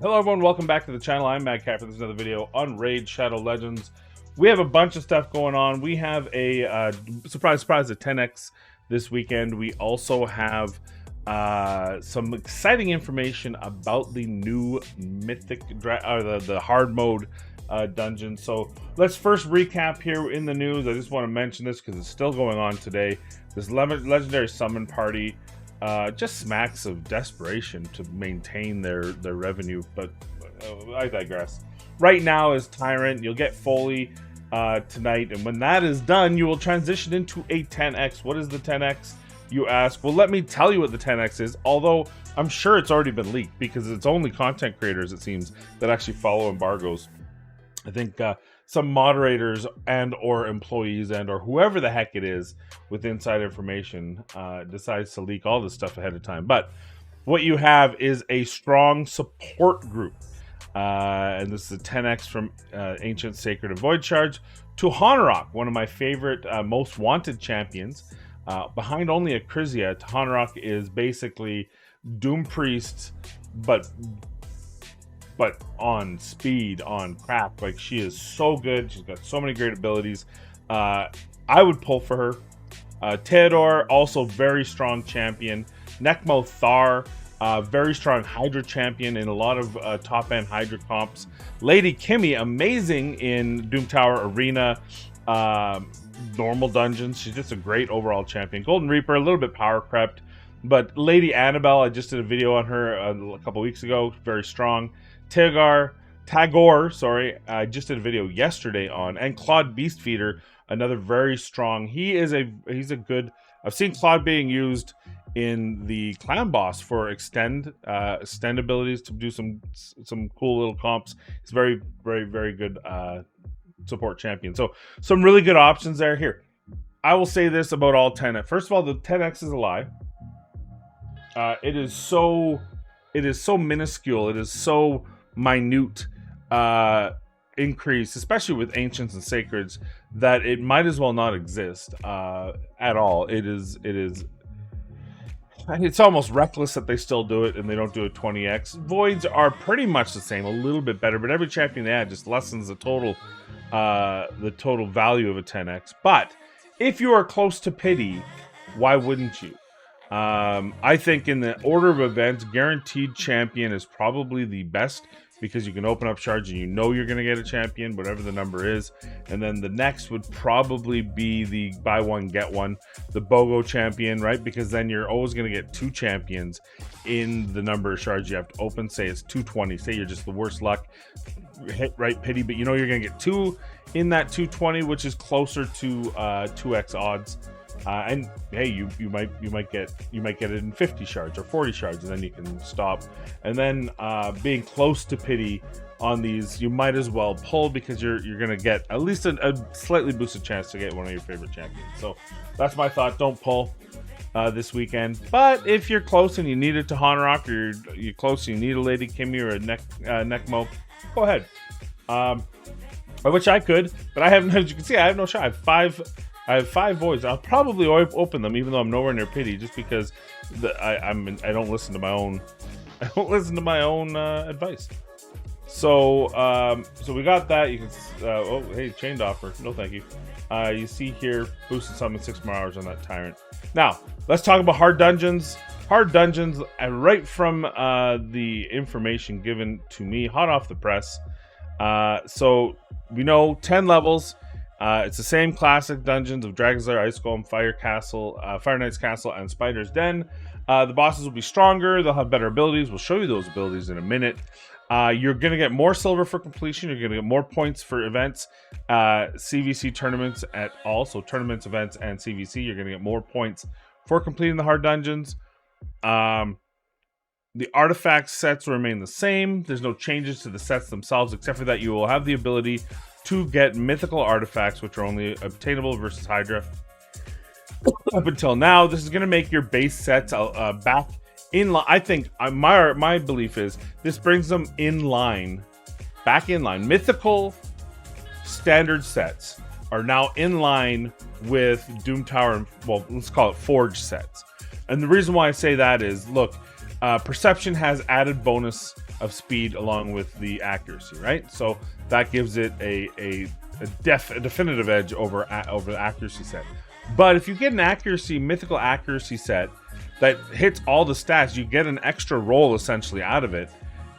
Hello everyone, welcome back to the channel. I'm Mad Cat for this another video on Raid Shadow Legends. We have a bunch of stuff going on. We have a surprise, a 10x this weekend. We also have some exciting information about the new Mythic, the hard mode dungeon. So let's first recap here in the news. I just want to mention this because it's still going on today. This legendary summon party just smacks of desperation to maintain their revenue, but I digress. Right now is Tyrant. You'll get Foley tonight, and when that is done, you will transition into a 10x. What is the 10x, you ask? Well, let me tell you what the 10x is, although I'm sure it's already been leaked because it's only content creators, it seems, that actually follow embargoes. I think some moderators and or employees and or whoever the heck it is with inside information decides to leak all this stuff ahead of time. But what you have is a strong support group. And this is a 10x from Ancient, Sacred, and Void Shards to Hanorok, one of my favorite most wanted champions. Behind only a Krizia, Hanorok is basically Doom Priest, but on speed, on crap. Like, she is so good. She's got so many great abilities. I would pull for her. Theodore, also very strong champion. Nekmo Thar, very strong Hydra champion in a lot of top-end Hydra comps. Lady Kimmy, amazing in Doom Tower Arena, normal dungeons. She's just a great overall champion. Golden Reaper, a little bit power crept. But Lady Annabelle, I just did a video on her a couple weeks ago. Very strong. Tagore, sorry, I just did a video yesterday on, and Claude Beastfeeder, another very strong. He's a good. I've seen Claude being used in the clan boss for extend abilities to do some cool little comps. He's very good support champion. So some really good options there. Here, I will say this about all 10x. First of all, the 10x is a lie. It is so minuscule. It is so minute increase, especially with Ancients and Sacreds, that it might as well not exist at all. It's almost reckless that they still do it and they don't do a 20x. Voids are pretty much the same, a little bit better, but every champion they add just lessens the total value of a 10x. But if you are close to pity, why wouldn't you? I think in the order of events, Guaranteed Champion is probably the best because you can open up shards and you know you're going to get a champion, whatever the number is. And then the next would probably be the buy one, get one, the BOGO Champion, right? Because then you're always going to get two champions in the number of shards you have to open. Say it's 220. Say you're just the worst luck, hit right pity, but you know you're going to get two in that 220, which is closer to 2x odds. And hey, you might get it in 50 shards or 40 shards, and then you can stop. And then being close to pity on these, you might as well pull because you're gonna get at least a slightly boosted chance to get one of your favorite champions. So that's my thought. Don't pull this weekend. But if you're close and you need it to Hanorok, or you're close and you need a Lady Kimmy or a Nekmo, go ahead. I wish I could, but I haven't. As you can see, I have no shot. I have 5 voids. I'll probably open them, even though I'm nowhere near pity, just because I don't listen to my own. I don't listen to my own advice. So so we got that. You can. Oh, hey, chained offer. No, thank you. You see here, boosted summon 6 more hours on that Tyrant. Now let's talk about hard dungeons. Hard dungeons, right from the information given to me, hot off the press. So we know 10 levels. It's the same classic dungeons of Dragon's Lair, Ice Golem, Fire Knight's Castle, and Spider's Den. The bosses will be stronger. They'll have better abilities. We'll show you those abilities in a minute. You're going to get more silver for completion. You're going to get more points for events, CVC tournaments at all. So tournaments, events, and CVC. You're going to get more points for completing the hard dungeons. The artifact sets remain the same. There's no changes to the sets themselves, except for that you will have the ability to get mythical artifacts, which are only obtainable versus Hydra. Up until now, this is going to make your base sets back in line. I think my belief is this brings them in line, back in line. Mythical standard sets are now in line with Doom Tower, well, let's call it Forge sets. And the reason why I say that is, look, Perception has added bonus of speed along with the accuracy, right? So that gives it a definitive edge over the accuracy set. But if you get an mythical accuracy set that hits all the stats, you get an extra roll essentially out of it.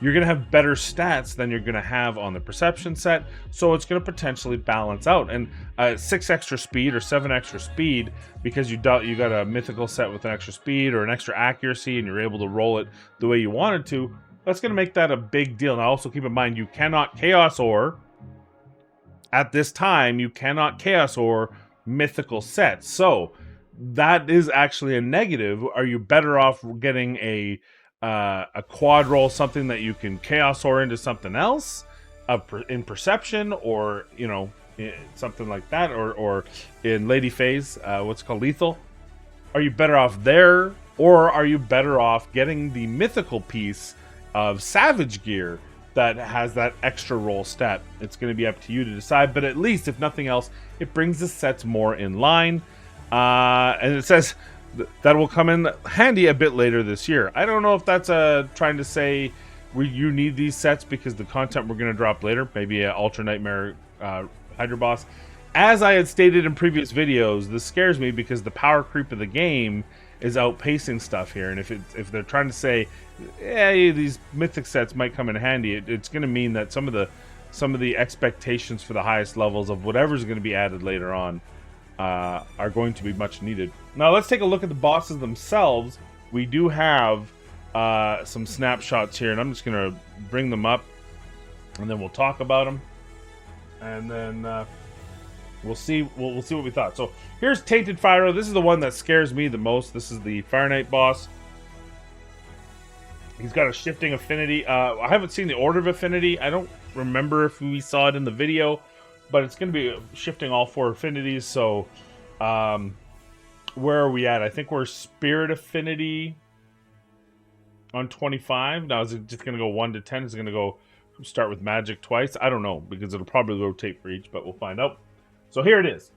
You're going to have better stats than you're going to have on the perception set, so it's going to potentially balance out. And 6 extra speed or 7 extra speed, because you got a mythical set with an extra speed or an extra accuracy, and you're able to roll it the way you wanted to, that's going to make that a big deal. Now, also keep in mind, you cannot Chaos Ore. At this time, you cannot Chaos Ore mythical sets. So that is actually a negative. Are you better off getting a quad roll, something that you can Chaos Ore into something else in perception, or something like that, or in Lady Phase, what's called lethal? Are you better off there, or are you better off getting the mythical piece of Savage Gear that has that extra roll stat? It's going to be up to you to decide, but at least, if nothing else, it brings the sets more in line. And it says that will come in handy a bit later this year. I don't know if that's trying to say you need these sets because the content we're going to drop later, maybe an Ultra Nightmare Hydra Boss. As I had stated in previous videos, this scares me because the power creep of the game is outpacing stuff here, and if they're trying to say, hey, these mythic sets might come in handy, it's going to mean that some of the expectations for the highest levels of whatever's going to be added later on are going to be much needed. Now let's take a look at the bosses themselves. We do have some snapshots here, and I'm just going to bring them up, and then we'll talk about them, and then we'll see what we thought. So here's Tainted Fyro. This is the one that scares me the most. This is the Fire Knight boss. He's got a shifting affinity. I haven't seen the order of affinity. I don't remember if we saw it in the video, but it's going to be shifting all 4 affinities. So where are we at? I think we're Spirit Affinity on 25. Now, is it just going to go 1 to 10? Is it going to go start with magic twice? I don't know, because it'll probably rotate for each, but we'll find out. So here it is.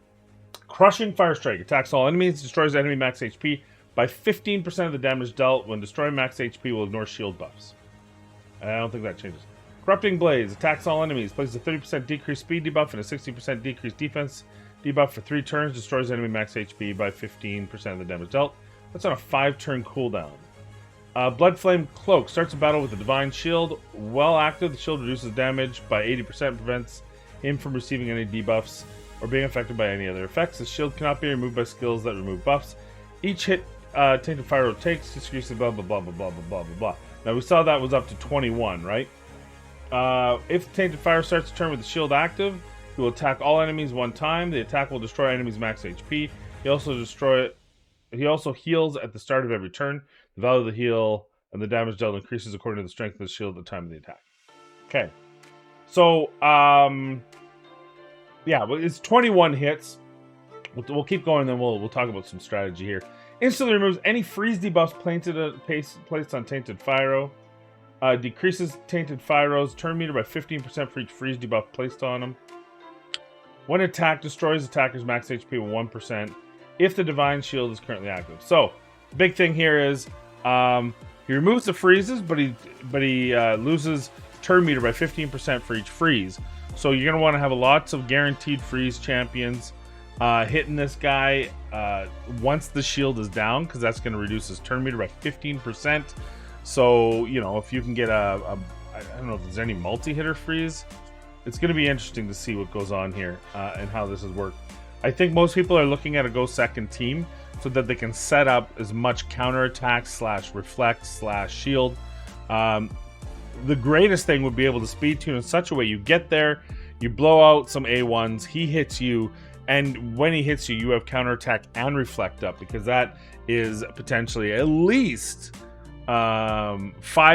Crushing Fire Strike. Attacks all enemies. Destroys enemy max HP by 15% of the damage dealt. When destroying max HP, will ignore shield buffs. I don't think that changes. Corrupting Blaze. Attacks all enemies. Places a 30% decreased speed debuff and a 60% decreased defense debuff for 3 turns. Destroys enemy max HP by 15% of the damage dealt. That's on a 5-turn cooldown. Blood Flame Cloak. Starts a battle with a Divine Shield. While active, the shield reduces damage by 80%. Prevents him from receiving any debuffs or being affected by any other effects. The shield cannot be removed by skills that remove buffs. Each hit Tainted Fyro takes decreases blah blah blah blah blah blah blah blah. Now we saw that was up to 21, right? If Tainted Fyro starts the turn with the shield active, he will attack all enemies 1 time. The attack will destroy enemies max HP. He also heals at the start of every turn. The value of the heal and the damage dealt increases according to the strength of the shield at the time of the attack. Okay. So yeah, it's 21 hits. We'll keep going, then we'll talk about some strategy here. Instantly removes any freeze debuffs placed on Tainted Fyro. Decreases Tainted Fyro's turn meter by 15% for each freeze debuff placed on him. One attack destroys attacker's max HP with 1% if the Divine Shield is currently active. So the big thing here is he removes the freezes, but he loses turn meter by 15% for each freeze. So you're going to want to have lots of guaranteed freeze champions hitting this guy once the shield is down, because that's going to reduce his turn meter by 15%. So, if you can get I don't know if there's any multi-hitter freeze, it's going to be interesting to see what goes on here and how this has worked. I think most people are looking at a go second team so that they can set up as much counterattack / reflect / shield. The greatest thing would be able to speed tune in such a way you get there, you blow out some A1s, he hits you, and when he hits you, you have counterattack and reflect up, because that is potentially at least 5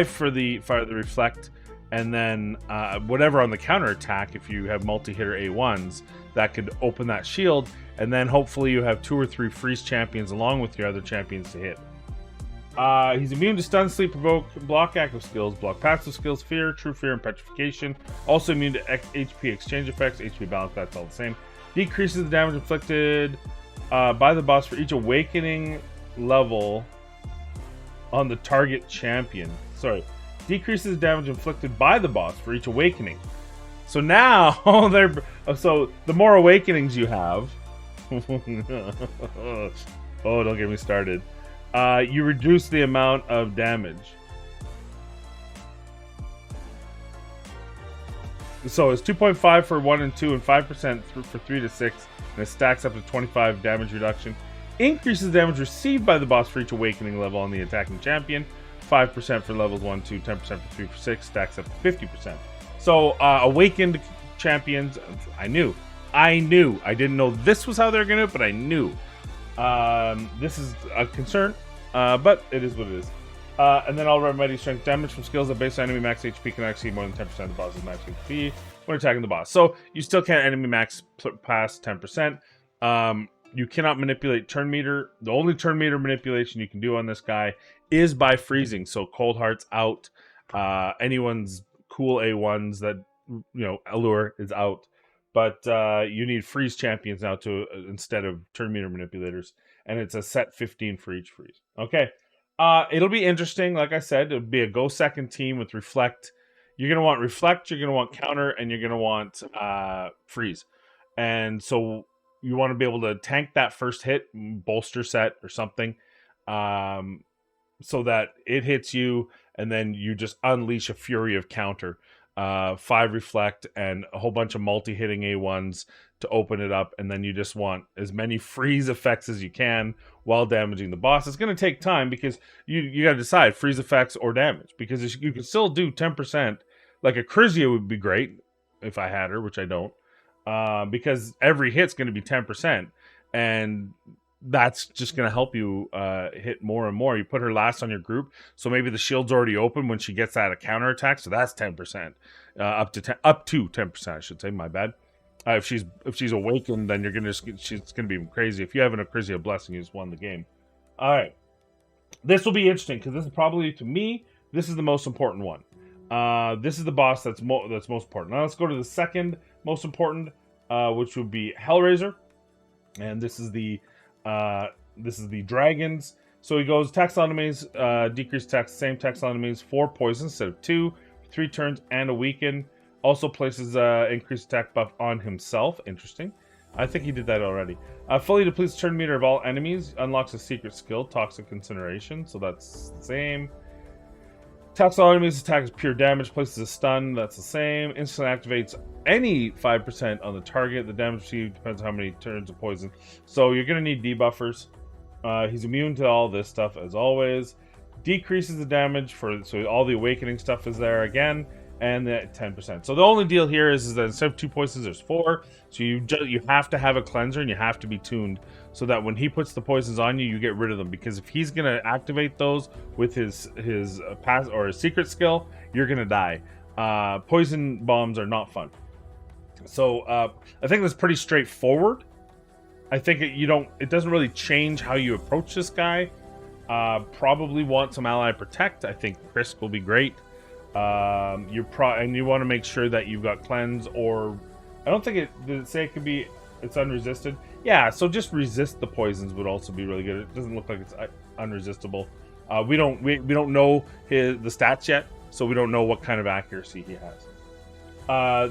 for the reflect, and then whatever on the counterattack. If you have multi-hitter A1s, that could open that shield, and then hopefully you have 2 or 3 freeze champions along with your other champions to hit. He's immune to stun, sleep, provoke, block active skills, block passive skills, fear, true fear, and petrification. Also immune to HP exchange effects, HP balance, that's all the same. Decreases the damage inflicted by the boss for each awakening level on the target champion. Sorry. Decreases damage inflicted by the boss for each awakening. So now, so the more awakenings you have... oh, don't get me started. You reduce the amount of damage. So it's 2.5 for 1 and 2 and 5% for 3 to 6. And it stacks up to 25 damage reduction. Increases damage received by the boss for each awakening level on the attacking champion. 5% for levels 1, 2, 10% for 3 for 6. Stacks up to 50%. So awakened champions, I knew. I didn't know this was how they were going to do it, but I knew. This is a concern, but it is what it is. And then all remedy strength damage from skills that base on enemy max HP can exceed more than 10% of the boss's max HP when attacking the boss. So you still can't enemy max past 10%. You cannot manipulate turn meter. The only turn meter manipulation you can do on this guy is by freezing. So cold hearts out. Anyone's cool A1s that allure is out. But you need freeze champions now to instead of turn meter manipulators, and it's a set 15 for each freeze. Okay. It'll be interesting. Like I said, it'll be a go second team with reflect. You're gonna want reflect, you're gonna want counter, and you're gonna want freeze. And so you want to be able to tank that first hit, bolster set or something, so that it hits you, and then you just unleash a fury of counter. 5 reflect and a whole bunch of multi-hitting A1s to open it up, and then you just want as many freeze effects as you can while damaging the boss. It's going to take time because you got to decide freeze effects or damage, because you can still do 10%. Like a Crizia would be great if I had her, which I don't, because every hit's going to be 10%, and that's just going to help you hit more and more. You put her last on your group, so maybe the shield's already open when she gets out of counter attack, so that's 10%. Up to 10%, I should say. My bad. If she's awakened, then she's gonna be crazy. If you have an Acrizia Blessing, you just won the game. All right, this will be interesting because this is probably, to me, this is the most important one. This is the boss that's most important. Now let's go to the second most important, which would be Hellraiser, and this is the dragons. So he goes text on enemies, decrease text, same text on enemies, 4 poison instead of 2, 3 turns, and a weaken. Also places increased attack buff on himself. Interesting. I think he did that already. Fully depletes turn meter of all enemies. Unlocks a secret skill, Toxic Incineration. So that's the same. Attacks all enemies. Attack is pure damage. Places a stun. That's the same. Instantly activates any 5% on the target. The damage received depends on how many turns of poison. So you're going to need debuffers. He's immune to all this stuff as always. Decreases the damage so all the awakening stuff is there again. And the 10%. So the only deal here is that instead of 2 poisons, there's 4. So you have to have a cleanser, and you have to be tuned so that when he puts the poisons on you, you get rid of them. Because if he's gonna activate those with his pass or his secret skill, you're gonna die. Poison bombs are not fun. So I think that's pretty straightforward. I think it doesn't really change how you approach this guy. Probably want some ally protect. I think Chris will be great. And you want to make sure that you've got cleanse, or I don't think did it say it could be it's unresisted. Yeah, so just resist the poisons would also be really good. It doesn't look like it's unresistible. We don't know the stats yet, so we don't know what kind of accuracy he has.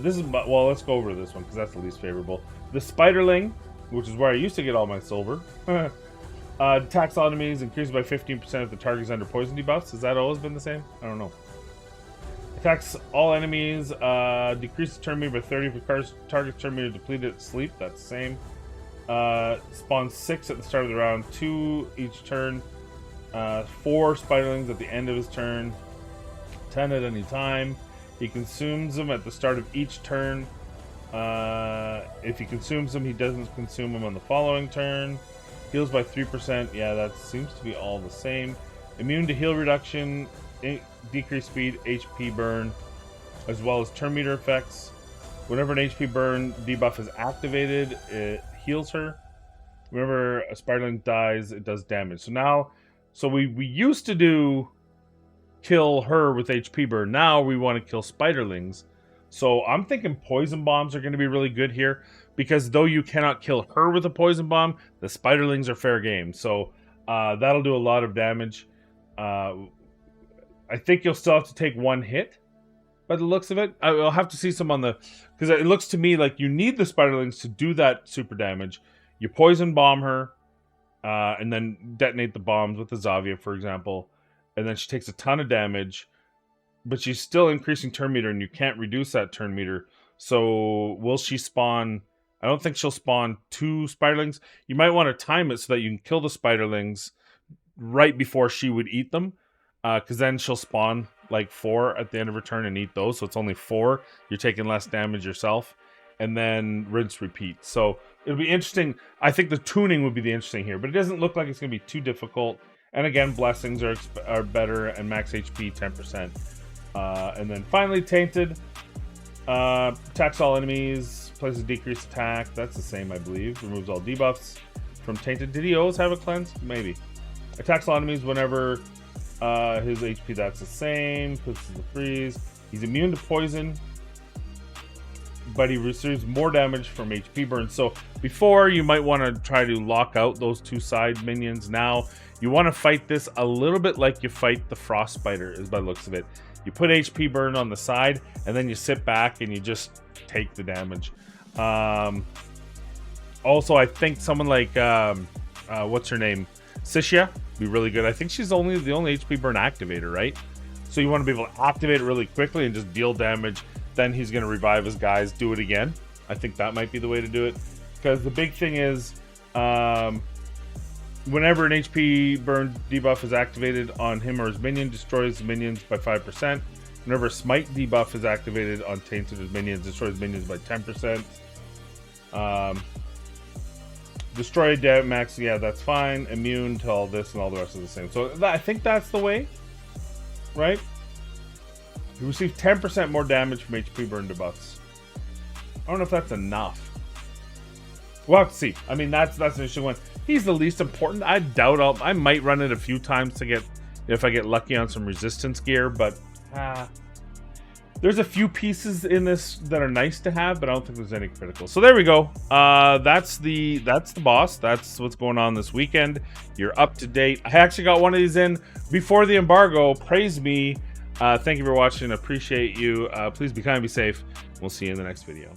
Let's go over this one because that's the least favorable. The Spiderling, which is where I used to get all my silver. Attacks all enemies, increased by 15% if the target is under poison debuffs. Has that always been the same? I don't know. Attacks all enemies, decreases turn meter by 30 if target's turn meter depleted at sleep. That's the same. Spawns 6 at the start of the round, 2 each turn. 4 spiderlings at the end of his turn. 10 at any time. He consumes them at the start of each turn. If he consumes them, he doesn't consume them on the following turn. Heals by 3%. Yeah, that seems to be all the same. Immune to heal reduction. Decreased speed, HP burn, as well as turn meter effects. Whenever an HP burn debuff is activated, it heals her. Whenever a spiderling dies, it does damage. So we used to do kill her with HP burn. Now we want to kill spiderlings. So I'm thinking poison bombs are going to be really good here, because though you cannot kill her with a poison bomb, the spiderlings are fair game. So that'll do a lot of damage. I think you'll still have to take one hit by the looks of it. I'll have to see some on the... Because it looks to me like you need the spiderlings to do that super damage. You poison bomb her, and then detonate the bombs with the Zavia, for example. And then she takes a ton of damage, but she's still increasing turn meter, and you can't reduce that turn meter. So will she spawn... I don't think she'll spawn 2 spiderlings. You might want to time it so that you can kill the spiderlings right before she would eat them. Because then she'll spawn like 4 at the end of her turn and eat those. So it's only 4. You're taking less damage yourself. And then rinse, repeat. So it'll be interesting. I think the tuning would be the interesting here. But it doesn't look like it's going to be too difficult. And again, blessings are better. And max HP 10%. And then finally, Tainted. Attacks all enemies. Places decreased attack. That's the same, I believe. Removes all debuffs from Tainted. Did he always have a cleanse? Maybe. Attacks all enemies whenever his HP, that's the same. Puts the freeze. He's immune to poison, but he receives more damage from HP burn. So before, you might want to try to lock out those 2 side minions. Now, you want to fight this a little bit like you fight the Frost Spider, is by the looks of it. You put HP burn on the side, and then you sit back and you just take the damage. Also, I think someone like, what's her name? Sishia be really good. I think she's the only HP burn activator, right? So you want to be able to activate it really quickly and just deal damage. Then he's going to revive his guys, do it again. I think that might be the way to do it. Because the big thing is, whenever an HP burn debuff is activated on him or his minion, destroys minions by 5%. Whenever a smite debuff is activated on Tainted minions, destroys minions by 10%. Destroy max, yeah, that's fine. Immune to all this and all the rest of the same. So I think that's the way, right? You receive 10% more damage from HP burn debuffs. I don't know if that's enough. We'll have to see. I mean, that's an interesting one. He's the least important. I doubt I might run it a few times to get, if I get lucky on some resistance gear, but there's a few pieces in this that are nice to have, but I don't think there's any critical. So there we go. That's the boss. That's what's going on this weekend. You're up to date. I actually got one of these in before the embargo. Praise me. Thank you for watching. Appreciate you. Please be kind, be safe. We'll see you in the next video.